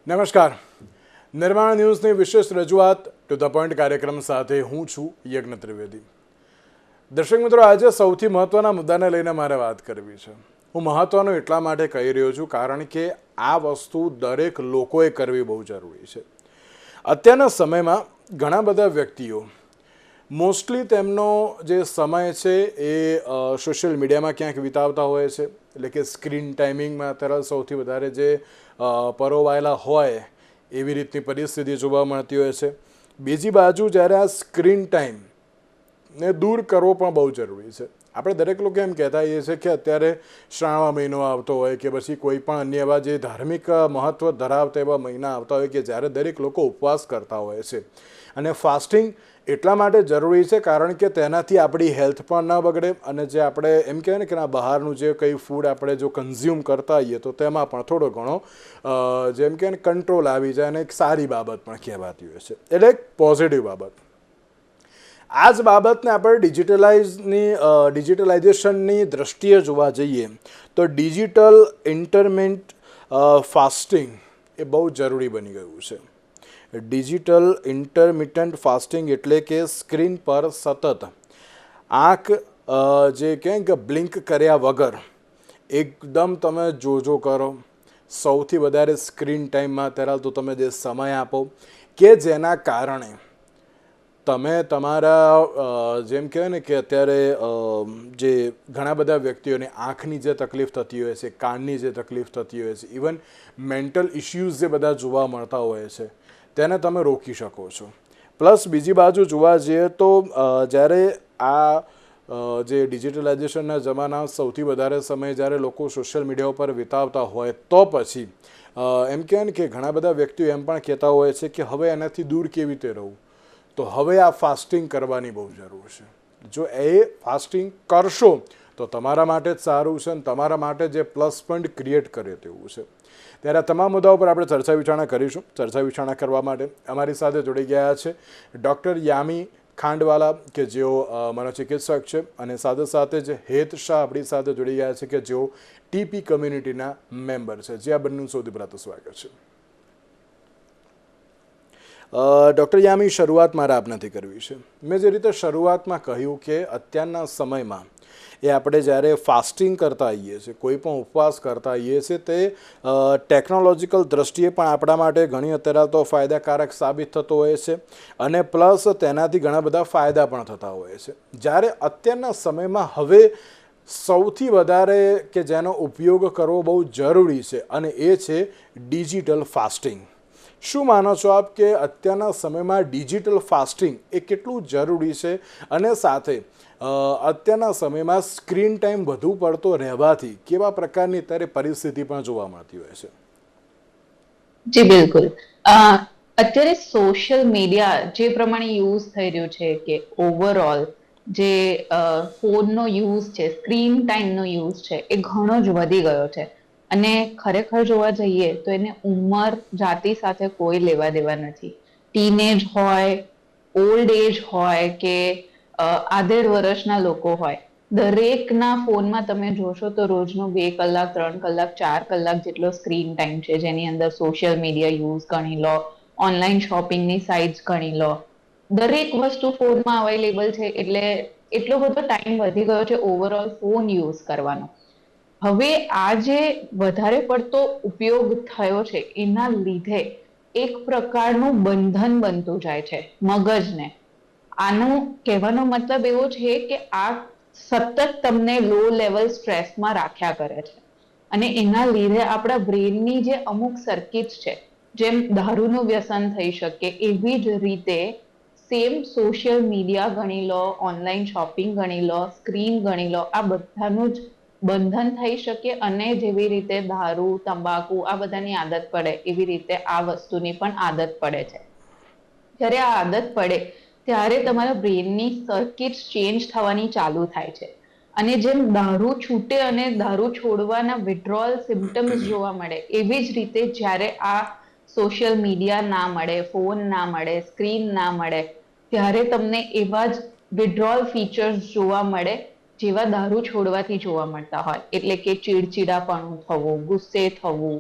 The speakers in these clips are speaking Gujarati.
નમસ્કાર. નિર્માણ ન્યૂઝની વિશેષ રજૂઆત ટુ ધ પોઈન્ટ કાર્યક્રમ સાથે હું છું યજ્ઞ ત્રિવેદી. દર્શક મિત્રો, આજે સૌથી મહત્વના મુદ્દાને લઈને મારે વાત કરવી છે. હું મહત્વનું એટલા માટે કહી રહ્યો છું કારણ કે આ વસ્તુ દરેક લોકોએ કરવી બહુ જરૂરી છે. અત્યારના સમયમાં ઘણા બધા વ્યક્તિઓ મોસ્ટલી તેમનો જે સમય છે એ સોશિયલ મીડિયામાં ક્યાંક વિતાવતા હોય છે. એટલે કે સ્ક્રીન ટાઈમિંગમાં અત્યારે સૌથી વધારે જે પરોવાયેલા હોય એવી રીતની પરિસ્થિતિ જોવા મળતી હોય છે. બીજી બાજુ જ્યારે આ સ્ક્રીન ટાઈમને દૂર કરવો પણ બહુ જરૂરી છે. આપણે દરેક લોકો એમ કહેતા હોઈએ છીએ કે અત્યારે શ્રાવણ મહિનો આવતો હોય કે પછી કોઈ પણ અન્ય એવા જે ધાર્મિક મહત્ત્વ ધરાવતા એવા મહિના આવતા હોય કે જ્યારે દરેક લોકો ઉપવાસ કરતા હોય છે. અને ફાસ્ટિંગ એટલા માટે જરૂરી છે કારણ કે તેનાથી આપણી હેલ્થ પણ ન બગડે અને જે આપણે એમ કહેવાય ને કે બહારનું જે કંઈ ફૂડ આપણે જો કન્ઝ્યુમ કરતા હોઈએ તો તેમાં પણ થોડો ઘણો જેમ કે કંટ્રોલ આવી જાય અને એક સારી બાબત પણ કહેવાતી હોય છે. એટલે એક પોઝિટિવ બાબત. આ જ બાબતને આપણે ડિજિટલાઇઝેશનની દ્રષ્ટિએ જોવા જઈએ તો ડિજિટલ ઇન્ટરમિટ ફાસ્ટિંગ એ બહુ જરૂરી બની ગયું છે. ડિજિટલ ઇન્ટરમિટન્ટ ફાસ્ટિંગ એટલે કે સ્ક્રીન પર સતત આંખ જે કહે કે બ્લિંક કર્યા વગર એકદમ તમે જોજો કરો. સૌથી વધારે સ્ક્રીન ટાઈમમાં અત્યારે તો તમે જે સમય આપો કે જેના કારણે તમે તમારા જેમ કહેવાય ને કે અત્યારે જે ઘણા બધા વ્યક્તિઓને આંખની જે તકલીફ થતી હોય છે, કાનની જે તકલીફ થતી હોય છે, ઇવન મેન્ટલ ઇશ્યુઝ જે બધા જોવા મળતા હોય છે તેને તમે રોકી શકો છો. પ્લસ બીજી બાજુ જોવા જઈએ તો જ્યારે આ જે ડિજિટલાઇઝેશનના જમાના સૌથી વધારે સમય જ્યારે લોકો સોશિયલ મીડિયા ઉપર વિતાવતા હોય તો પછી એમ કહેવાય ને કે ઘણા બધા વ્યક્તિઓ એમ પણ કહેતા હોય છે કે હવે એનાથી દૂર કેવી રીતે રહું. તો હવે આ ફાસ્ટિંગ કરવાની બહુ જરૂર છે. જો એ ફાસ્ટિંગ કરશો તો તમારા માટે જ સારું છે અને તમારા માટે જે પ્લસ પોઈન્ટ ક્રિએટ કરે તેવું છે. ત્યારે આ તમામ મુદ્દાઓ પર આપણે ચર્ચા વિચારણા કરીશું. ચર્ચા વિચારણા કરવા માટે અમારી સાથે જોડી ગયા છે ડૉક્ટર યામી ખાંડવાલા કે જેઓ મનોચિકિત્સક છે અને સાથે સાથે જ હેત શાહ આપણી સાથે જોડી ગયા છે કે જેઓ ટીપી કમ્યુનિટીના મેમ્બર છે. જે આ બંનેનું સૌથી પહેલાં તો સ્વાગત છે. ડૉક્ટર યામી, શરૂઆત મારે આપનાથી કરવી છે. મેં જે રીતે શરૂઆતમાં કહ્યું કે અત્યારના સમયમાં એ આપણે જ્યારે ફાસ્ટિંગ કરતા હોઈએ છીએ, કોઈ પણ ઉપવાસ કરતા હોઈએ છીએ, તે ટેકનોલોજીકલ દ્રષ્ટિએ પણ આપણા માટે ઘણી અત્યારે તો ફાયદાકારક સાબિત થતો હોય છે અને પ્લસ તેનાથી ઘણા બધા ફાયદા પણ થતા હોય છે. જ્યારે અત્યારના સમયમાં હવે સૌથી વધારે કે જેનો ઉપયોગ કરવો બહુ જરૂરી છે અને એ છે ડિજિટલ ફાસ્ટિંગ. શું માનો છો આપ કે અત્યારના સમયમાં ડિજિટલ ફાસ્ટિંગ એ કેટલું જરૂરી છે અને સાથે અત્યારના સમયમાં સ્ક્રીન ટાઈમ વધુ પડતો રહેવાથી કેવા પ્રકારની અત્યારે પરિસ્થિતિ પણ જોવા મળતી હોય છે? જી બિલકુલ. અત્યારે સોશિયલ મીડિયા જે પ્રમાણે યુઝ થઈ રહ્યું છે કે ઓવરઓલ જે ફોનનો યુઝ છે, સ્ક્રીન ટાઈમનો યુઝ છે એ ઘણો જ વધી ગયો છે. અને ખરેખર જોવા જઈએ તો એને ઉંમર જાતિ સાથે કોઈ લેવા દેવા નથી. ટીનેજ હોય, ઓલ્ડ એજ હોય કે આધેડ વર્ષના લોકો હોય, દરેકના ફોનમાં તમે જોશો તો રોજનો 2 કલાક, 3 કલાક, 4 કલાક જેટલો સ્ક્રીન ટાઈમ છે, જેની અંદર સોશિયલ મીડિયા યુઝ ગણી લો, ઓનલાઈન શોપિંગની સાઇટ્સ ગણી લો, દરેક વસ્તુ ફોનમાં અવેલેબલ છે. એટલે એટલો બધો ટાઈમ વધી ગયો છે ઓવરઓલ ફોન યુઝ કરવાનો. હવે આ જે વધારે પડતો ઉપયોગ થયો છે એના લીધે એક પ્રકારનું બંધન બનતું જાય છે મગજને. આનું કહેવાનો મતલબ એવો છે કે આ સતત તમને લો લેવલ સ્ટ્રેસમાં રાખ્યા કરે છે અને એના લીધે આપણા બ્રેનની જે અમુક સર્કિટ્સ છે, જેમ દારૂનું વ્યસન થઈ શકે એવી જ રીતે સેમ સોશિયલ મીડિયા ગણી લો, ઓનલાઈન શોપિંગ ગણી લો, સ્ક્રીન ગણી લો, આ બધાનું જ બંધન થઈ શકે અને જેવી રીતે દારૂ, તંબાકુ આ બધાની આદત પડે એવી રીતે આ વસ્તુની પણ આદત પડે છે. જ્યારે આ આદત પડે ત્યારે તમારા બ્રેનની સર્કિટ ચેન્જ થવાની ચાલુ થાય છે અને જેમ દારૂ છૂટે અને દારૂ છોડવાના વિડ્રોઅલ સિમ્ટમ્સ જોવા મળે, એવી જ રીતે જ્યારે આ સોશિયલ મીડિયા ના મળે, ફોન ના મળે, સ્ક્રીન ના મળે, ત્યારે તમને એવા જ વિડ્રોઅલ ફીચર્સ જોવા મળે જેવા દારૂ છોડવાથી જોવા મળતા હોય. એટલે કે ચીડચીડાપણું થવું, ગુસ્સે થવું,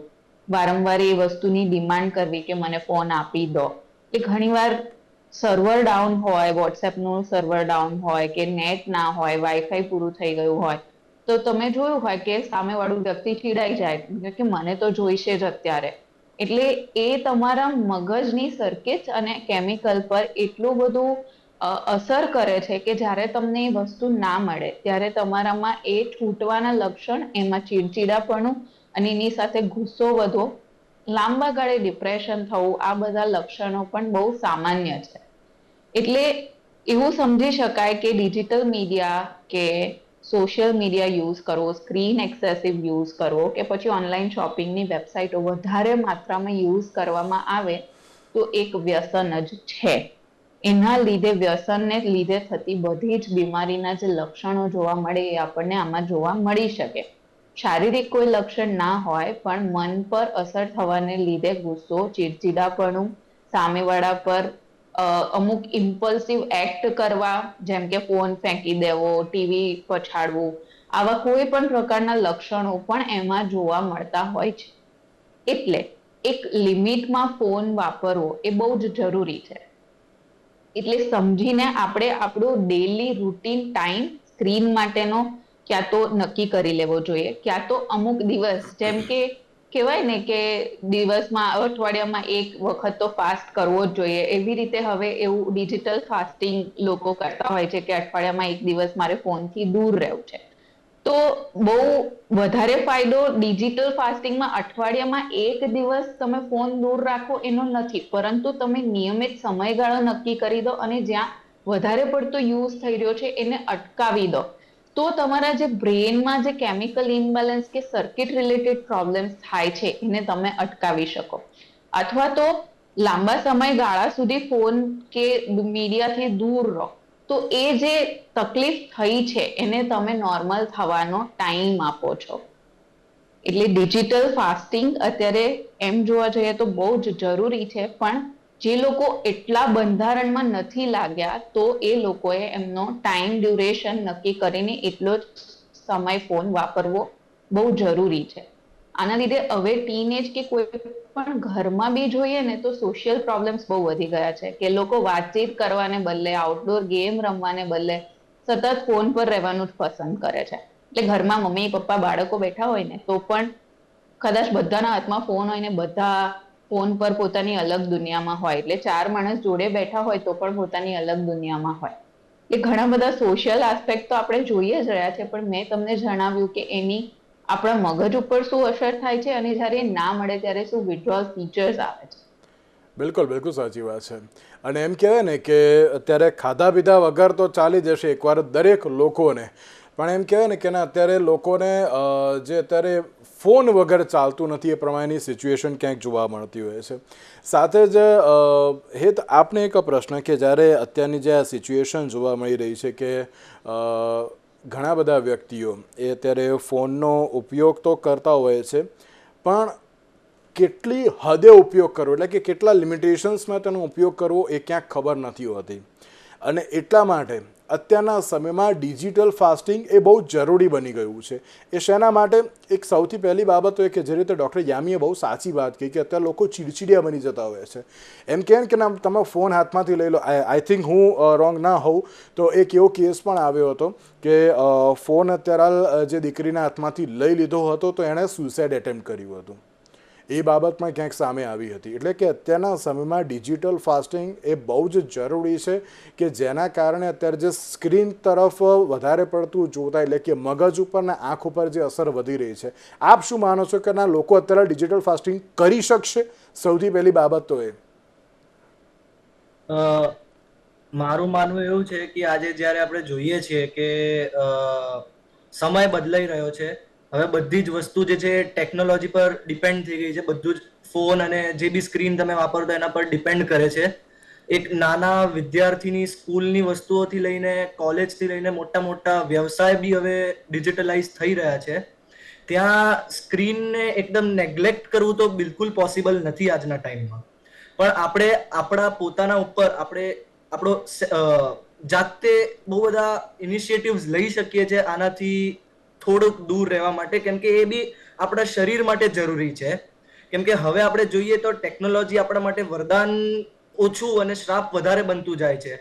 વારંવાર એ વસ્તુની ડિમાન્ડ કરવી કે મને ફોન આપી દો. એ ઘણીવાર સર્વર ડાઉન હોય, વોટ્સએપનું સર્વર ડાઉન હોય કે નેટ ના હોય, વાઈફાઈ પૂરું થઈ ગયું હોય, તો તમે જોયું હોય કે સામેવાળું વ્યક્તિ ચીડાઈ જાય કે મને તો જોઈશે જ અત્યારે. એટલે એ તમારા મગજની સર્કિટ અને કેમિકલ પર એટલું બધું અસર કરે છે કે જ્યારે તમને એ વસ્તુ ના મળે ત્યારે તમારામાં એ છૂટવાના લક્ષણ, એમાં ચીડચીડાપણું અને એની સાથે ગુસ્સો વધવો, લાંબા ગાળે ડિપ્રેશન થવું, આ બધા લક્ષણો પણ બહુ સામાન્ય છે. એટલે એવું સમજી શકાય કે ડિજિટલ મીડિયા કે સોશિયલ મીડિયા યુઝ કરવો, સ્ક્રીન એક્સેસિવ યુઝ કરવો કે પછી ઓનલાઈન શોપિંગની વેબસાઇટો વધારે માત્રામાં યુઝ કરવામાં આવે તો એક વ્યસન જ છે. એના લીધે, વ્યસનને લીધે થતી બધી જ બીમારીના જે લક્ષણો જોવા મળે એ આપણને આમાં જોવા મળી શકે. શારીરિક કોઈ લક્ષણ ના હોય પણ મન પર અસર થવાને લીધે ગુસ્સો, ચીડચીડાપણું, સામેવાળા પર અમુક ઇમ્પલ્સિવ એક્ટ કરવા, જેમ કે ફોન ફેંકી દેવો, ટીવી પછાડવું, આવા કોઈ પણ પ્રકારના લક્ષણો પણ એમાં જોવા મળતા હોય છે. એટલે એક લિમિટમાં ફોન વાપરવો એ બહુ જ જરૂરી છે. એટલે સમજીને આપણે આપણું ડેલી રૂટીન ટાઈમ સ્ક્રીન માટેનો ક્યાં તો નક્કી કરી લેવો જોઈએ, ક્યાં તો અમુક દિવસ, જેમ કે કહેવાય ને કે દિવસમાં, અઠવાડિયામાં એક વખત તો ફાસ્ટ કરવો જ જોઈએ, એવી રીતે હવે એવું ડિજિટલ ફાસ્ટિંગ લોકો કરતા હોય છે કે અઠવાડિયામાં એક દિવસ મારે ફોનથી દૂર રહેવું છે. તો બહુ વધારે ફાયદો ડિજિટલ ફાસ્ટિંગમાં અઠવાડિયામાં એક દિવસ તમે ફોન દૂર રાખો એનો નથી, પરંતુ તમે નિયમિત સમયગાળો નક્કી કરી દો અને જ્યાં વધારે પડતો યુઝ થઈ રહ્યો છે એને અટકાવી દો. તો તમારા જે બ્રેનમાં જે કેમિકલ ઇમ્બેલેન્સ કે સર્કિટ રિલેટેડ પ્રોબ્લેમ્સ થાય છે એને તમે અટકાવી શકો. અથવા તો લાંબા સમયગાળા સુધી ફોન કે મીડિયાથી દૂર રહો, તો એ જે તકલીફ થઈ છે એને તમે નોર્મલ થવાનો ટાઈમ આપો છો. એટલે ડિજિટલ ફાસ્ટિંગ અત્યારે એમ જોવા જઈએ તો બહુ જ જરૂરી છે, પણ જે લોકો એટલા બંધારણમાં નથી લાગ્યા તો એ લોકોએ એમનો ટાઈમ ડ્યુરેશન નક્કી કરીને એટલો જ સમય ફોન વાપરવો બહુ જરૂરી છે. આના લીધે હવે ટીનેજ કે કોઈ પણ ઘરમાં બી જોઈએ ને તો સોશિયલ પ્રોબ્લેમ્સ બહુ વધી ગયા છે કે લોકો વાતચીત કરવાને બદલે, આઉટડોર ગેમ રમવાને બદલે સતત ફોન પર રહેવાનું જ પસંદ કરે છે. એટલે ઘરમાં મમ્મી પપ્પા બાળકો બેઠા હોય ને તો પણ કદાચ બધાના હાથમાં ફોન હોય ને બધા ફોન પર પોતાની અલગ દુનિયામાં હોય, એટલે ચાર માણસ જોડે બેઠા હોય તો પણ પોતાની અલગ દુનિયામાં હોય. એ ઘણા બધા સોશિયલ આસ્પેક્ટ તો આપણે જોઈએ જ રહ્યા છે, પણ મેં તમને જણાવ્યું કે એની આપણા મગજ ઉપર શું અસર થાય છે અને જ્યારે ના મળે ત્યારે શું વિડ્રોઅલ ફીચર્સ આવે છે. બિલકુલ બિલકુલ સાચી વાત છે. અને એમ કહેવાય ને કે અત્યારે ખાધા પીધા વગર તો ચાલી જશે એકવાર દરેક લોકોને, પણ એમ કહેવાય ને કે ના, અત્યારે લોકોને જે અત્યારે ફોન વગર ચાલતું નથી એ પ્રમાણેની સિચ્યુએશન ક્યાંક જોવા મળતી હોય છે. સાથે જ હેત, આપને એક પ્રશ્ન કે જ્યારે અત્યારની જે આ સિચ્યુએશન જોવા મળી રહી છે કે ઘણા બધા વ્યક્તિઓ એ અત્યારે ફોનનો ઉપયોગ તો કરતા હોય છે, પણ કેટલી હદે ઉપયોગ કરવો, એટલે કે કેટલા લિમિટેશન્સમાં તેનો ઉપયોગ કરવો એ ક્યાંક ખબર નથી હોતી. અને એટલા માટે અત્યારના સમયમાં ડિજિટલ ફાસ્ટિંગ એ બહુ જરૂરી બની ગયું છે. એ શેના માટે? એક સૌથી પહેલી બાબત હોય કે જે રીતે ડૉક્ટર યામીએ બહુ સાચી વાત કહી કે અત્યારે લોકો ચીડચીડિયા બની જતા હોય છે. એમ કહે કે ના, તમે ફોન હાથમાંથી લઈ લો. આઈ થિંક હું રોંગ ના હોઉં તો એક એવો કેસ પણ આવ્યો હતો કે ફોન અત્યારે જે દીકરીના હાથમાંથી લઈ લીધો હતો તો એણે સુસાઇડ એટેમ્પ્ટ કર્યું હતું. એ બાબત પણ ક્યાંક સામે આવી હતી. એટલે કે અત્યારના સમયમાં ડિજિટલ ફાસ્ટિંગ એ બહુ જ જરૂરી છે કે જેના કારણે અત્યારે જે સ્ક્રીન તરફ વધારે પડતું જોતા, એટલે કે મગજ ઉપર ને આંખ ઉપર જે અસર વધી રહી છે, આપ શું માનો છો કે ના લોકો અત્યારે ડિજિટલ ફાસ્ટિંગ કરી શકશે? સૌથી પહેલી બાબત તો એ મારું માનવું એવું છે કે આજે જ્યારે આપણે જોઈએ છીએ કે સમય બદલાઈ રહ્યો છે, હવે બધી જ વસ્તુ જે છે ટેકનોલોજી પર ડિપેન્ડ થઈ ગઈ છે. બધું જ ફોન અને જે બી સ્ક્રીન તમે વાપરતો એના પર ડિપેન્ડ કરે છે. એક નાના વિદ્યાર્થીની સ્કૂલની વસ્તુઓથી લઈને કોલેજથી લઈને મોટા મોટા વ્યવસાય બી હવે ડિજિટલાઇઝ થઈ રહ્યા છે. ત્યાં સ્ક્રીનને એકદમ નેગ્લેક્ટ કરવું તો બિલકુલ પોસિબલ નથી આજના ટાઈમમાં. પણ આપણે આપણા પોતાના ઉપર આપણો જાતે બહુ બધા ઇનિશિયેટિવ્સ લઈ શકીએ છીએ આનાથી થોડુંક દૂર રહેવા માટે, કેમ કે એ બી આપણા શરીર માટે જરૂરી છે કેમ કે હવે આપણે જોઈએ તો ટેકનોલોજી આપણા માટે વરદાન ઓછું અને શ્રાપ વધારે બનતું જાય છે.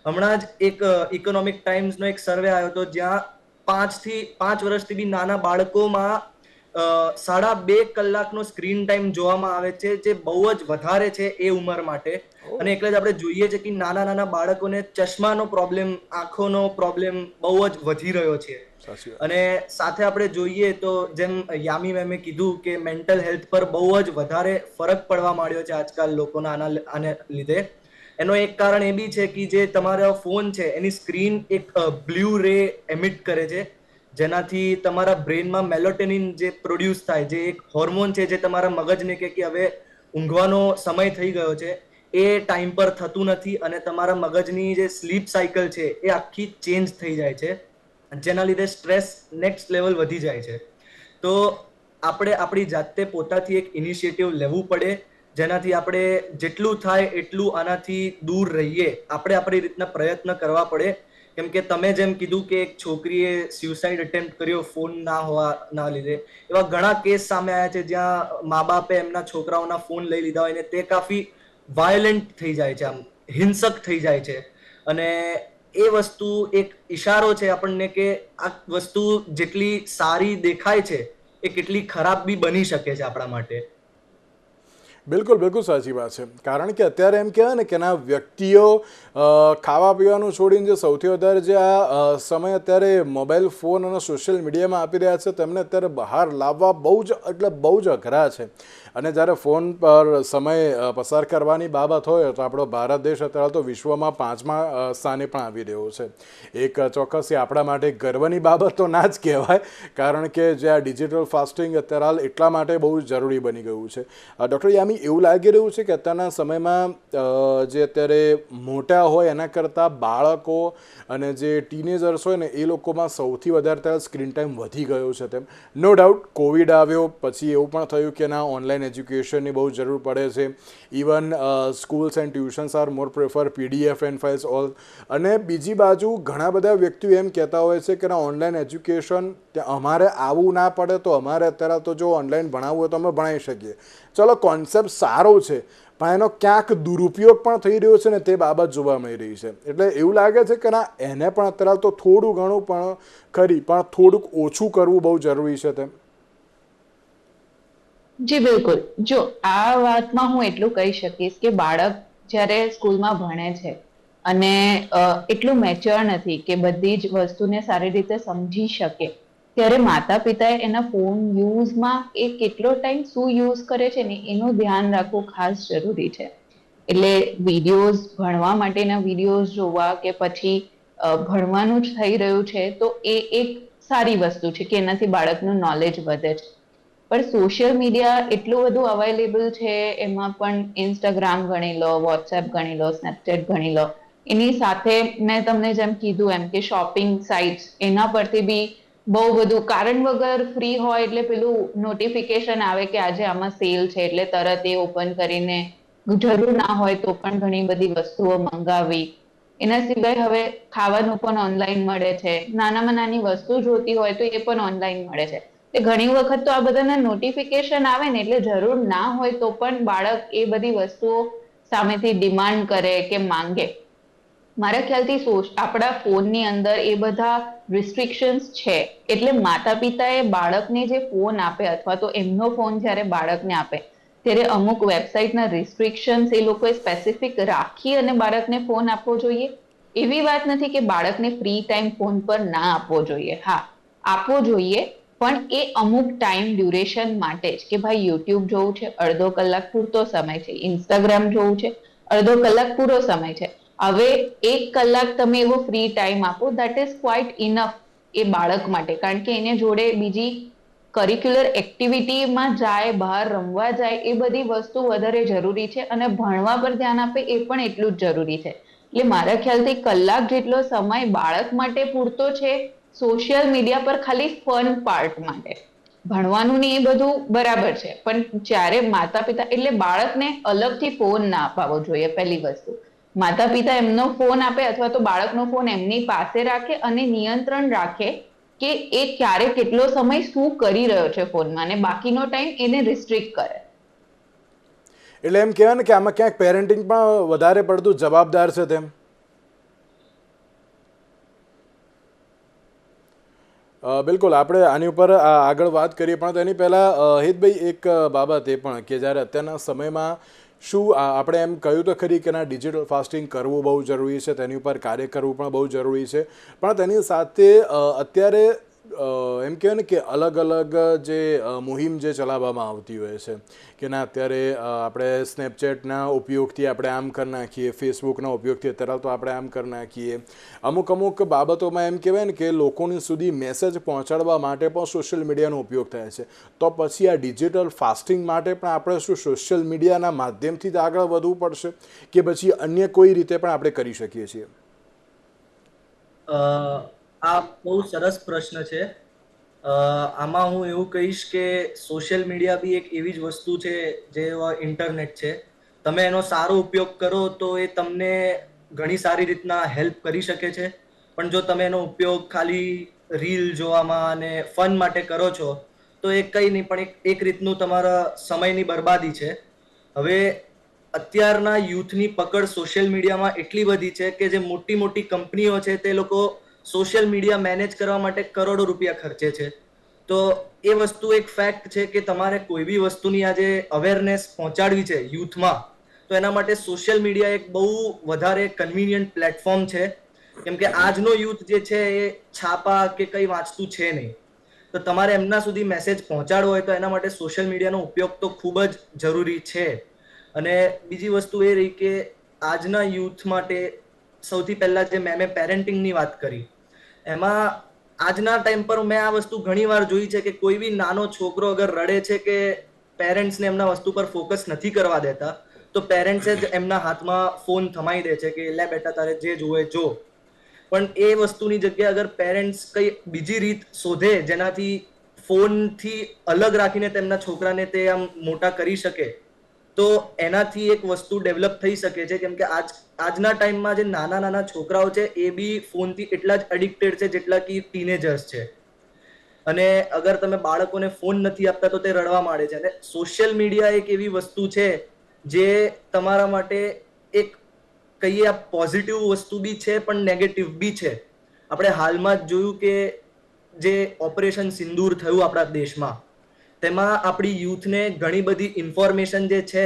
હમણાં જ એક ઇકોનોમિક ટાઈમ્સનો એક સર્વે આવ્યો હતો, જ્યાં 5 વર્ષથી બી નાના બાળકોમાં 2.5 કલાકનો સ્ક્રીન ટાઈમ જોવામાં આવે છે, જે બહુ જ વધારે છે એ ઉંમર માટે. અને એટલે જ આપણે જોઈએ છે કે નાના નાના બાળકોને ચશ્માનો પ્રોબ્લેમ, આંખોનો પ્રોબ્લેમ બહુ જ વધી રહ્યો છે. સાચી વાત. અને સાથે આપણે જોઈએ તો જેમ યામી મેમે કીધું કે મેન્ટલ હેલ્થ પર બહુ જ વધારે ફરક પડવા માંડ્યો છે આજકાલ લોકોના આને લીધે. એનો એક કારણ એ બી છે કે જે તમારો ફોન છે એની સ્ક્રીન એક બ્લુ રે એમિટ કરે છે, જેનાથી તમારા બ્રેનમાં મેલોટેનિન જે પ્રોડ્યુસ થાય, જે એક હોર્મોન છે જે તમારા મગજને કે હવે ઊંઘવાનો સમય થઈ ગયો છે, એ ટાઈમ પર થતું નથી અને તમારા મગજની જે સ્લીપ સાયકલ છે એ આખી ચેન્જ થઈ જાય છે, જેના લીધે સ્ટ્રેસ નેક્સ્ટ લેવલ વધી જાય છે. તો આપણે આપણી જાતે પોતાથી એક ઇનિશિયેટિવ લેવું પડે, જેનાથી આપણે જેટલું થાય એટલું આનાથી દૂર રહીએ. આપણે આપણી રીતના પ્રયત્ન કરવા પડે. કેમ કે તમે જેમ કીધું કે એક છોકરીએ સ્યુસાઇડ અટેમ્પ્ટ કર્યો ફોન ના લીધે, એવા ઘણા કેસ સામે આવ્યા છે જ્યાં મા બાપે એમના છોકરાઓના ફોન લઈ લીધા હોય ને તે કાફી વાયોલેન્ટ થઈ જાય છે, આમ હિંસક થઈ જાય છે. અને એ વસ્તુ એક ઈશારો છે આપણને કે આ વસ્તુ જેટલી સારી દેખાય છે એ કેટલી ખરાબ બી બની શકે છે આપણા માટે. બિલકુલ બિલકુલ સાચી વાત છે. કારણ કે અત્યારે એમ કહેવાય ને કે ના વ્યક્તિઓ ખાવા પીવાનું છોડીને જે સૌથી વધારે જે આ સમય અત્યારે મોબાઈલ ફોન અને સોશિયલ મીડિયામાં આપી રહ્યા છે, તેમને અત્યારે બહાર લાવવા બહુ જ અઘરા છે. અને જ્યારે ફોન પર સમય પસાર કરવાની બાબત હોય તો આપણો ભારત દેશ અત્યારે તો વિશ્વમાં 5મા સ્થાને પણ આવી રહ્યો છે. એક ચોક્કસ એ આપણા માટે ગર્વની બાબત તો ના જ કહેવાય, કારણ કે જે આ ડિજિટલ ફાસ્ટિંગ અત્યારે હાલ એટલા માટે બહુ જરૂરી બની ગયું છે. ડૉક્ટર યામી, એવું લાગી રહ્યું છે કે અત્યારના સમયમાં જે અત્યારે મોટા હોય એના કરતાં બાળકો અને જે ટીનેજર્સ હોય ને એ લોકોમાં સૌથી વધારે ત્યારે સ્ક્રીન ટાઈમ વધી ગયો છે. તેમ નો ડાઉટ કોવિડ આવ્યો પછી એવું પણ થયું કે ના ઓનલાઈન એજ્યુકેશનની બહુ જરૂર પડે છે. Even schools and tuitions are more prefer PDF and files all. અને બીજી બાજુ ઘણા બધા વ્યક્તિઓ એમ કહેતા હોય છે કે ના ઓનલાઈન એજ્યુકેશન અમારે આવવું ના પડે, તો અમારે અત્યારે તો જો ઓનલાઈન ભણાવવું હોય તો અમે ભણાવી શકીએ. ચલો, કોન્સેપ્ટ સારો છે, પણ એનો ક્યાંક દુરુપયોગ પણ થઈ રહ્યો છે ને તે બાબત જોવા મળી રહી છે. એટલે એવું લાગે છે કે ના એને પણ અત્યારે તો થોડું ઘણું પણ પણ થોડુંક ઓછું કરવું બહુ જરૂરી છે તેમ. જી બિલકુલ. જો આ વાતમાં હું એટલું કહી શકીશ કે બાળક જ્યારે સ્કૂલમાં ભણે છે અને એટલું મેચ્યોર નથી કે બધી જ વસ્તુને સારી રીતે સમજી શકે, ત્યારે માતા પિતાએ એના ફોન યુઝમાં એ કેટલો ટાઈમ શું યુઝ કરે છે ને એનું ધ્યાન રાખવું ખાસ જરૂરી છે. એટલે વિડીયોઝ, ભણવા માટેના વિડીયોઝ જોવા કે પછી ભણવાનું જ થઈ રહ્યું છે તો એ એક સારી વસ્તુ છે કે એનાથી બાળકનું નોલેજ વધે છે. પણ સોશિયલ મીડિયા એટલું બધું અવેલેબલ છે, એમાં પણ ઇન્સ્ટાગ્રામ ગણી લો, વોટ્સએપ ગણી લો, સ્નેપચેટ ગણી લો, એની સાથે મેં તમને જેમ કીધું એમ કે શોપિંગ સાઇટ્સ, એના પરથી બી બહુ બધું કારણ વગર ફ્રી હોય એટલે પેલું નોટિફિકેશન આવે કે આજે આમાં સેલ છે એટલે તરત એ ઓપન કરીને જરૂર ના હોય તો પણ ઘણી બધી વસ્તુઓ મંગાવી. એના સિવાય હવે ખાવાનું પણ ઓનલાઈન મળે છે, નાનામાં નાની વસ્તુ જોતી હોય તો એ પણ ઓનલાઈન મળે છે. ઘણી વખત તો આ બધાના નોટિફિકેશન આવે ને એટલે જરૂર ના હોય તો પણ બાળક એ બધી વસ્તુઓ સામેથી ડિમાન્ડ કરે કે માંગે. મારા ખ્યાલથી આપણા ફોનની અંદર એ બધા રિસ્ટ્રિક્શન્સ છે. એટલે માતા પિતાએ બાળકને જે ફોન આપે અથવા તો એમનો ફોન જ્યારે બાળકને આપે ત્યારે અમુક વેબસાઇટના રિસ્ટ્રિક્શન્સ એ લોકોએ સ્પેસિફિક રાખી અને બાળકને ફોન આપવો જોઈએ. એવી વાત નથી કે બાળકને ફ્રી ટાઈમ ફોન પર ના આપવો જોઈએ. હા, આપવો જોઈએ, પણ એ અમુક ટાઈમ ડ્યુરેશન માટે જ, કે ભાઈ યુટ્યુબ જોવું છે, અડધો કલાક પૂરતો સમય છે, ઇન્સ્ટાગ્રામ જોવું છે, અડધો કલાક પૂરો સમય છે. હવે 1 કલાક તમે એવો ફ્રી ટાઈમ આપો, દેટ ઇઝ ક્વાઇટ ઇનફ એ બાળક માટે. કારણ કે એને જોડે બીજી કરિક્યુલર એક્ટિવિટીમાં જાય, બહાર રમવા જાય, એ બધી વસ્તુ વધારે જરૂરી છે અને ભણવા પર ધ્યાન આપે એ પણ એટલું જ જરૂરી છે. એટલે મારા ખ્યાલથી કલાક જેટલો સમય બાળક માટે પૂરતો છે સોશિયલ મીડિયા પર ખાલી ફન પાર્ટ માટે. ભણવાનું ને એ બધું બરાબર છે, પણ જ્યારે માતા પિતા, એટલે બાળકને અલગથી ફોન ના અપાવવો જોઈએ પહેલી વસ્તુ. માતા પિતા એમનો ફોન આપે અથવા તો બાળકનો ફોન એમની પાસે રાખે અને નિયંત્રણ રાખે કે એ ક્યારે કેટલો સમય શું કરી રહ્યો છે ફોનમાં, અને બાકીનો ટાઈમ એને રિસ્ટ્રિક્ટ કરે. એટલે એમ કહેવાય ને કે આમાં ક્યાંક પેરેન્ટિંગ પણ વધારે પડતું જવાબદાર છે તેમ. બિલકુલ, આપણે આની ઉપર આગળ વાત કરીએ, પણ તેની પહેલાં હિતભાઈ એક બાબત એ પણ કે જ્યારે અત્યારના સમયમાં શું આપણે એમ કહ્યું તો ખરી કે ના ડિજિટલ ફાસ્ટિંગ કરવું બહુ જરૂરી છે, તેની ઉપર કાર્ય કરવું પણ બહુ જરૂરી છે, પણ તેની સાથે અત્યારે એમ કહેવાય ને કે અલગ અલગ જે મુહિમ જે ચલાવવામાં આવતી હોય છે કે ના અત્યારે આપણે સ્નેપચેટના ઉપયોગથી આપણે આમ કરી નાખીએ, ફેસબુકના ઉપયોગથી અત્યારે તો આપણે આમ કરી નાખીએ, અમુક બાબતોમાં એમ કહેવાય ને કે લોકોની સુધી મેસેજ પહોંચાડવા માટે પણ સોશિયલ મીડિયાનો ઉપયોગ થાય છે. તો પછી આ ડિજિટલ ફાસ્ટિંગ માટે પણ આપણે શું સોશિયલ મીડિયાના માધ્યમથી જ આગળ વધવું પડશે કે પછી અન્ય કોઈ રીતે પણ આપણે કરી શકીએ છીએ? આ બહુ સરસ પ્રશ્ન છે. આમાં હું એવું કહીશ કે સોશિયલ મીડિયા બી એક એવી જ વસ્તુ છે જે ઇન્ટરનેટ છે. તમે એનો સારો ઉપયોગ કરો તો એ તમને ઘણી સારી રીતના હેલ્પ કરી શકે છે, પણ જો તમે એનો ઉપયોગ ખાલી રીલ જોવામાં અને ફન માટે કરો છો તો એ કંઈ નહીં પણ એક રીતનું તમારા સમયની બરબાદી છે. હવે અત્યારના યુથની પકડ સોશિયલ મીડિયામાં એટલી બધી છે કે જે મોટી મોટી કંપનીઓ છે તે લોકો સોશિયલ મીડિયા મેનેજ કરવા માટે કરોડો રૂપિયા ખર્ચે છે. તો એ વસ્તુ એક ફેક્ટ છે કે તમારે કોઈ બી વસ્તુની આજે અવેરનેસ પહોંચાડવી છે યુથમાં, તો એના માટે સોશિયલ મીડિયા એક બહુ વધારે કન્વિનિયન્ટ પ્લેટફોર્મ છે. કેમ કે આજનો યુથ જે છે એ છાપા કે કંઈ વાંચતું છે નહીં. તો તમારે એમના સુધી મેસેજ પહોંચાડવો હોય તો એના માટે સોશિયલ મીડિયાનો ઉપયોગ તો ખૂબ જ જરૂરી છે. અને બીજી વસ્તુ એ રહી કે આજના યુથ માટે સૌથી પહેલા જે મેં પેરેન્ટિંગની વાત કરી, એમાં આજના ટાઈમ પર મેં આ વસ્તુ ઘણી વાર જોઈ છે કે કોઈ બી નાનો છોકરો અગર રડે છે કે પેરેન્ટ્સને એમના વસ્તુ પર ફોકસ નથી કરવા દેતા, તો પેરેન્ટ્સે જ એમના હાથમાં ફોન થમાઈ દે છે કે લે બેટા તારે જે જોવે જો. પણ એ વસ્તુની જગ્યાએ અગર પેરેન્ટ્સ કઈ બીજી રીત શોધે જેનાથી ફોનથી અલગ રાખીને તેમના છોકરાને તે આમ મોટા કરી શકે, તો એનાથી એક વસ્તુ ડેવલપ થઈ શકે છે. કેમ કે આજના ટાઈમમાં જે નાના નાના છોકરાઓ છે એ બી ફોનથી એટલા જ એડિક્ટેડ છે જેટલા કે ટીનેજર્સ છે. અને અગર તમે બાળકોને ફોન નથી આપતા તો તે રડવા માંડે છે. અને સોશિયલ મીડિયા એક એવી વસ્તુ છે જે તમારા માટે એક કહીએ આ પોઝિટિવ વસ્તુ બી છે પણ નેગેટિવ બી છે. આપણે હાલમાં જ જોયું કે જે ઓપરેશન સિંદૂર થયું આપણા દેશમાં, તેમાં આપણી યુથને ઘણી બધી ઇન્ફોર્મેશન જે છે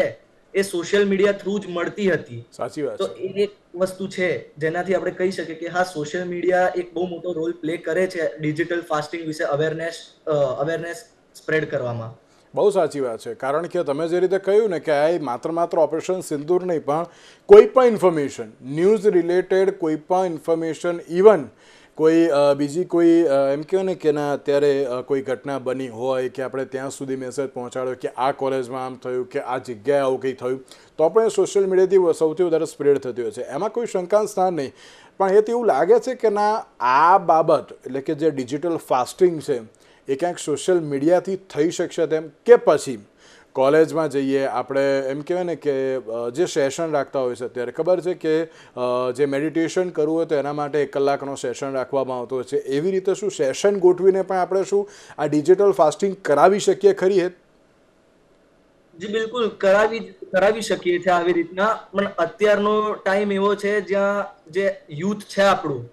એ સોશિયલ મીડિયા થ્રુ જ મળતી હતી. સાચી વાત તો છે. એ એક વસ્તુ છે જેનાથી આપણે કહી શકીએ કે હા, સોશિયલ મીડિયા એક બહુ મોટો રોલ પ્લે કરે છે ડિજિટલ ફાસ્ટિંગ વિશે અવેરનેસ સ્પ્રેડ કરવામાં. બહુ સાચી વાત છે, કારણ કે તમે જે રીતે કહ્યું ને કે આ માત્ર ઓપરેશન સિંદૂર નહીં, પણ કોઈ પણ ઇન્ફોર્મેશન, ન્યૂઝ રિલેટેડ કોઈ પણ ઇન્ફોર્મેશન, ઇવન કોઈ બીજી કોઈ એમ કહેવાય ને કે ના અત્યારે કોઈ ઘટના બની હોય કે આપણે ત્યાં સુધી મેસેજ પહોંચાડ્યો કે આ કોલેજમાં આમ થયું કે આ જગ્યાએ આવું કંઈ થયું, તો પણ એ સોશિયલ મીડિયાથી સૌથી વધારે સ્પ્રેડ થતી હોય છે. એમાં કોઈ શંકા સ્થાન નહીં, પણ એ એવું લાગે છે કે ના આ બાબત એટલે કે જે ડિજિટલ ફાસ્ટિંગ છે એ ક્યાંક સોશિયલ મીડિયાથી થઈ શકશે તેમ, કે પછી કોલેજમાં જઈએ આપણે એમ કહેવાય ને કે જે સેશન રાખતા હોય છે અત્યારે ખબર છે કે જે મેડિટેશન કરવું હોય તો એના માટે 1 કલાકનો સેશન રાખવામાં આવતો હોય છે. એવી રીતે શું સેશન ગોઠવીને પણ આપણે શું આ ડિજિટલ ફાસ્ટિંગ કરાવી શકીએ ખરી? જી બિલકુલ, કરાવી શકીએ છીએ આવી રીતના. પણ અત્યારનો ટાઈમ એવો છે જ્યાં જે યુથ છે આપણું,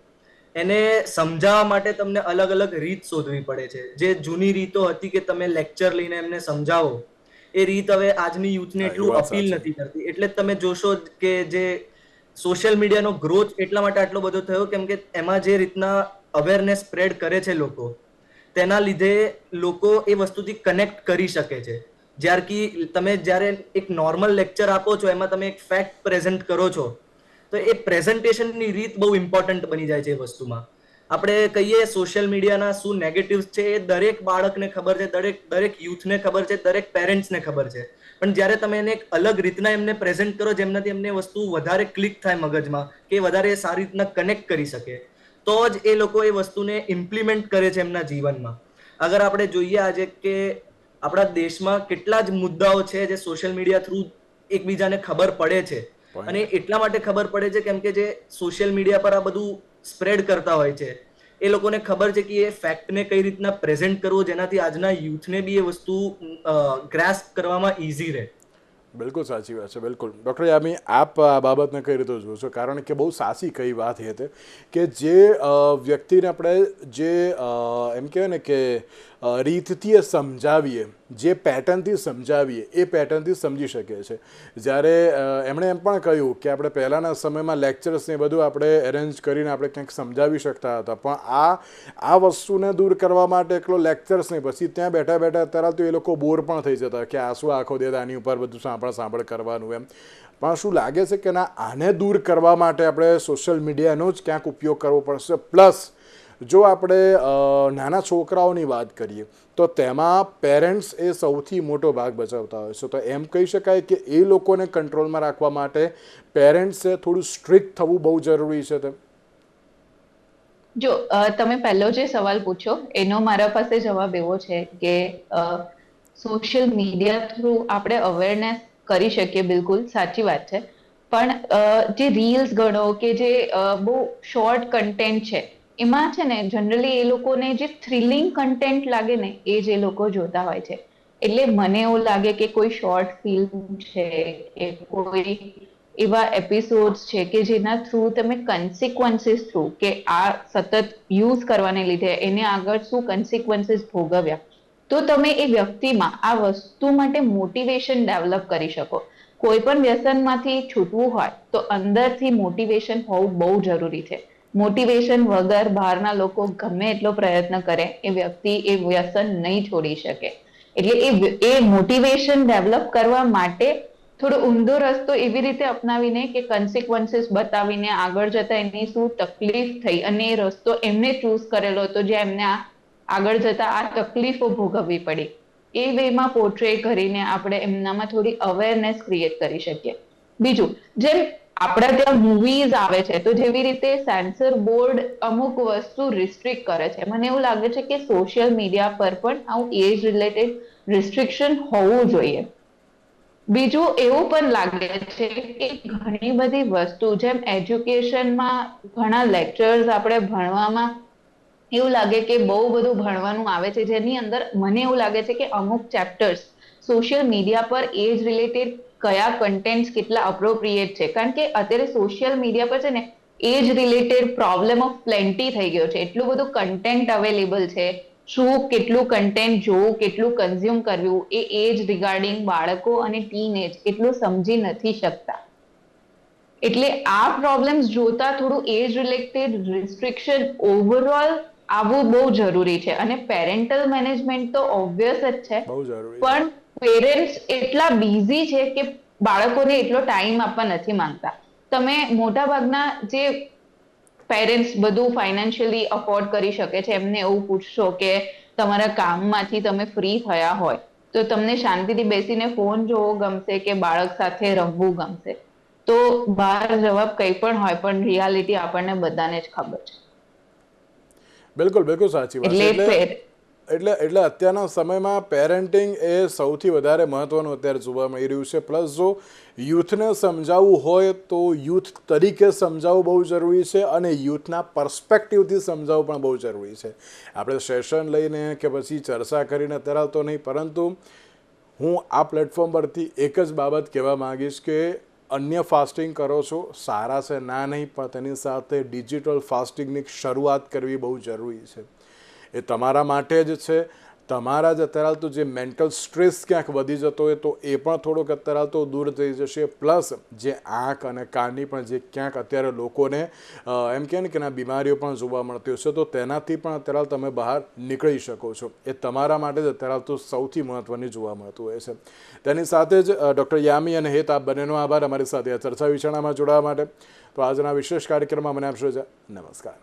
એને સમજાવવા માટે તમને અલગ અલગ રીત શોધવી પડે છે. જે જૂની રીતો હતી કે તમે લેક્ચર લઈને એમને સમજાવો, એ રીત હવે આજની યુથને હા, એ એટલું વાત અપીલ સાચી. નથી કરતી. એટલે જ તમે જોશો કે જે સોશિયલ મીડિયાનો ગ્રોથ એટલા માટે આટલો બધો થયો કેમ કે એમાં જે રીતના અવેરનેસ સ્પ્રેડ કરે છે લોકો, તેના લીધે લોકો એ વસ્તુથી કનેક્ટ કરી શકે છે. જ્યારે એક નોર્મલ લેક્ચર આપો છો, એમાં તમે એક ફેક્ટ પ્રેઝન્ટ કરો છો, તો એ પ્રેઝન્ટેશનની રીત બહુ ઇમ્પોર્ટન્ટ બની જાય છે એ વસ્તુમાં. આપણે કહીએ સોશિયલ મીડિયાના શું નેગેટિવ્સ છે એ દરેક બાળકને ખબર છે, દરેક યુથને ખબર છે, દરેક પેરેન્ટ્સને ખબર છે. પણ જ્યારે તમે એને એક અલગ રીતના એમને પ્રેઝન્ટ કરો જેમનાથી એમને વસ્તુ વધારે ક્લિક થાય મગજમાં, કે વધારે સારી રીતના કનેક્ટ કરી શકે, તો જ એ લોકો એ વસ્તુને ઇમ્પ્લિમેન્ટ કરે છે એમના જીવનમાં. અગર આપણે જોઈએ આજે કે આપણા દેશમાં કેટલા જ મુદ્દાઓ છે જે સોશિયલ મીડિયા થ્રુ એકબીજાને ખબર પડે છે. અને પોઈન્ટ. એટલા માટે ખબર પડે છે કેમ કે જે સોશિયલ મીડિયા પર આ બધું સ્પ્રેડ કરતા હોય છે, એ લોકોને ખબર છે કે એ ફેક્ટને કઈ રીતના પ્રેઝન્ટ કરવો જેનાથી આજના યુથને બી એ વસ્તુ ગ્રાસ્પ કરવામાં ઈઝી રહે. બિલકુલ સાચી વાત છે. બિલકુલ ડૉક્ટર યામી, આપ આ બાબતને કઈ રીતે જુઓ છો? કારણ કે બહુ સાચી કઈ વાત એ હતી કે જે વ્યક્તિને આપણે જે એમ કહેવાય ને કે રીતથી સમજાવીએ, જે પેટર્નથી સમજાવીએ એ પેટર્નથી સમજી શકે છે. જ્યારે એમણે એમ પણ કહ્યું કે આપણે પહેલાંના સમયમાં લેક્ચર્સને બધું આપણે એરેન્જ કરીને આપણે ક્યાંક સમજાવી શકતા હતા, પણ આ વસ્તુને દૂર કરવા માટે એકલો લેક્ચર્સ નહીં, પછી ત્યાં બેઠા બેઠા અત્યારે તો એ લોકો બોર પણ થઈ જતા કે આ શું આખો દે આની ઉપર બધું સાંભળ કરવાનું એમ. પણ શું લાગે છે કે ના, આને દૂર કરવા માટે આપણે સોશિયલ મીડિયાનો જ ક્યાંક ઉપયોગ કરવો પડશે? પ્લસ જો આપણે નાના છોકરાઓની વાત કરીએ તો તેમાં પેરેન્ટ્સ એ સૌથી મોટો ભાગ ભજવતા હોય છે. તો એમ કહી શકાય કે એ લોકોને કંટ્રોલમાં રાખવા માટે પેરેન્ટ્સે થોડું સ્ટ્રિક્ટ થવું બહુ જરૂરી છે. જો તમે પહેલો જે સવાલ પૂછ્યો એનો મારા પાસે જવાબ એવો છે કે સોશિયલ મીડિયા થ્રુ આપણે અવેરનેસ કરી શકીએ, બિલકુલ સાચી વાત છે. પણ જે રીલ્સ ગણો કે જે બહુ શોર્ટ કન્ટેન્ટ છે, એમાં છે ને જનરલી એ લોકોને જે થ્રિલિંગ કન્ટેન્ટ લાગે ને એ જ એ લોકો જોતા હોય છે. એટલે મને એવું લાગે કે કોઈ શોર્ટ ફિલ્મ છે કે કોઈ એવા એપિસોડ્સ છે કે જેના થ્રુ તમે કન્સિક્વન્સીસ થ્રુ કે આ સતત યુઝ કરવાને લીધે એને આગળ શું કન્સિક્વન્સીસ ભોગવ્યા, તો તમે એ વ્યક્તિમાં આ વસ્તુ માટે મોટિવેશન ડેવલપ કરી શકો. કોઈ પણ વ્યસનમાંથી છૂટવું હોય તો અંદરથી મોટિવેશન હોવું બહુ જરૂરી છે. મોટિવેશન વગર બહારના લોકો ગમે એટલો પ્રયત્ન કરે, એ વ્યક્તિ એ વ્યસન નહીં છોડી શકે. એટલે એ મોટિવેશન ડેવલપ કરવા માટે થોડો ઊંધો રસ્તો એવી રીતે અપનાવીને કે કન્સિક્વન્સીસ બતાવીને આગળ જતા એની શું તકલીફ થઈ અને એ રસ્તો એમને ચૂઝ કરેલો હતો જે એમને આગળ જતા આ તકલીફો ભોગવવી પડી, એ વેમાં પોર્ટ્રે કરીને આપણે એમનામાં થોડી અવેરનેસ ક્રિએટ કરી શકીએ. બીજું, જેમ આપણા ત્યાં મૂવીઝ આવે છે તો જેવી રીતે સેન્સર બોર્ડ અમુક વસ્તુ રિસ્ટ્રિક્ટ કરે છે, મને એવું લાગે છે કે સોશિયલ મીડિયા પર પણ આવું એજ રિલેટેડ રિસ્ટ્રિક્શન હોવું જોઈએ. બીજું એવું પણ લાગે છે કે ઘણી બધી વસ્તુ જેમ એજ્યુકેશનમાં ઘણા લેક્ચર્સ આપણે ભણવામાં એવું લાગે કે બહુ બધું ભણવાનું આવે છે, જેની અંદર મને એવું લાગે છે કે અમુક ચેપ્ટર્સ સોશિયલ મીડિયા પર એજ રિલેટેડ કયા કન્ટેન્ટ કેટલા અપ્રોપ્રિએટ છે. કારણ કે અત્યારે સોશિયલ મીડિયા પર છે ને એજ રિલેટેડ પ્રોબ્લેમ ઓફ પ્લેન્ટી થઈ ગયો છે. એટલું બધું કન્ટેન્ટ અવેલેબલ છે, શું કેટલું કન્ટેન્ટ જોવું, કેટલું કન્ઝ્યુમ કરવું, એ એજ રિગાર્ડિંગ બાળકો અને ટીન એજ એટલું સમજી નથી શકતા. એટલે આ પ્રોબ્લેમ્સ જોતા થોડું એજ રિલેટેડ રિસ્ટ્રિક્શન ઓવરઓલ આવવું બહુ જરૂરી છે. અને પેરેન્ટલ મેનેજમેન્ટ તો ઓબ્વિયસ જ છે, બહુ જરૂરી છે. પણ પેરેન્ટ્સ એટલા બિઝી છે કે બાળકોને એટલો ટાઈમ આપવા નથી માંગતા. તમે મોટા ભાગના જે પેરેન્ટ્સ બધું ફાઇનાન્શિયલી અફોર્ડ કરી શકે છે એમને એવું પૂછશો કે તમારા કામમાંથી તમે ફ્રી થયા હોય તો તમને શાંતિથી બેસીને ફોન જોવો ગમશે કે બાળક સાથે રમવું ગમશે? તો બહાર જવાબ કંઈ પણ હોય, પણ રિયાલિટી આપણને બધાને જ ખબર છે. બિલકુલ બિલકુલ સાચી વાત છે. એટલે અત્યારના સમયમાં પેરેન્ટિંગ એ સૌથી વધારે મહત્વનું અત્યારે જોવા મળી રહ્યું છે. પ્લસ જો યુથને સમજાવવું હોય તો યુથ તરીકે સમજાવવું બહુ જરૂરી છે અને યુથના પર્સપેક્ટિવથી સમજાવવું પણ બહુ જરૂરી છે. આપણે સેશન લઈને કે પછી ચર્ચા કરીને અત્યારે તો નહીં, પરંતુ હું આ પ્લેટફોર્મ પરથી એક જ બાબત કહેવા માંગીશ કે અન્ય ફાસ્ટિંગ કરો છો સારા છે ના નહીં, પણ તેની સાથે ડિજિટલ ફાસ્ટિંગની શરૂઆત કરવી બહુ જરૂરી છે. એ તમારા માટે જ છે. તમારા જ અત્યારે તો જે મેન્ટલ સ્ટ્રેસ ક્યાંક વધી જતો હોય તો એ પણ થોડોક અત્યારે તો દૂર થઈ જશે. પ્લસ જે આંખ અને કાનની પણ જે ક્યાંક અત્યારે લોકોને એમ કહે ને કે ના બીમારીઓ પણ જોવા મળતી હશે, તો તેનાથી પણ અત્યારે તમે બહાર નીકળી શકો છો. એ તમારા માટે જ અત્યારે તો સૌથી મહત્ત્વની જોવા મળતું હોય છે. તેની સાથે જ ડૉક્ટર યામી અને હેત, આપ બંનેનો આભાર અમારી સાથે આ ચર્ચા વિચારણામાં જોડાવા માટે. તો આજના વિશેષ કાર્યક્રમમાં મને આપશો. નમસ્કાર.